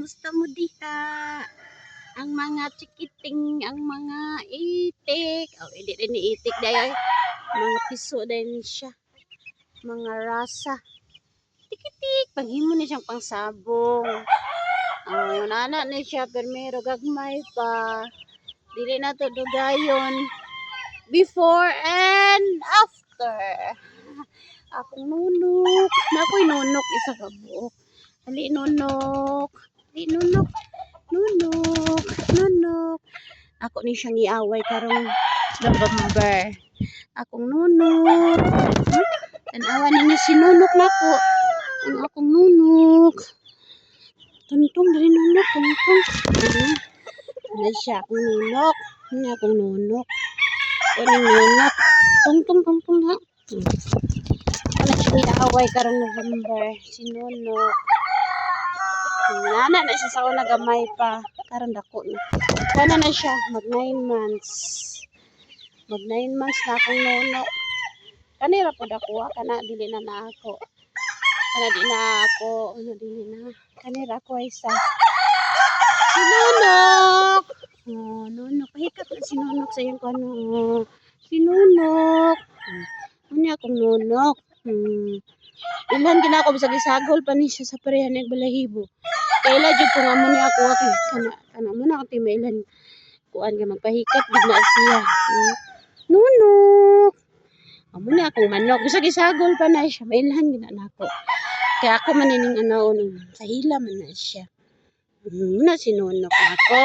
Kumusta mo diha? Ang mga chikiting, ang mga itik. Oh, hindi rin ni itik dahil mga piso din siya. Mga rasa. Tikitik, paghimo ni siyang pangsabong. Oh, yung anak ni siya permero gagmay pa. Dili na to dugayon. Before and after. Akong nunok. Nako'y nunok isa ka buok. Ali nunok. Ali nunok. Nunok. Nunok. Ako ni siyang iaway karong November. Akong nunok. Tanawa ninyo si nunok nako. Ang akong nunok. Tuntong dali nunok. Tuntong. Ano siya akong nunok. Ano akong nunok. Ano nunok. Tuntong. Tuntong ha. Ano siya iaway karong November. Si nunok. Nana na siya sa una gamay pa. Karon dako na. Kana na siya mag 9 months. Mag 9 months na akong nunok. Kanira po dako kana dili na na ako. Kana di na ako, ano dili na. Kanira ko isa. Si nunok. Oh, nunok pahikat na si nunok sa iyang kano. Si nunok. Ano akong nunok. Ilan gina ako bisag isagol pa ni siya sa pareha ng balahibo. Kaila jud ko nga mo ni ako kana mo na ako timailan kuan nga magpahikat bigla siya. Nunok. Amo ni akong manok bisag isagol pa na siya mailhan gina nako. Kaya ako man ining ano sa hila man na siya. Na si nunok ako.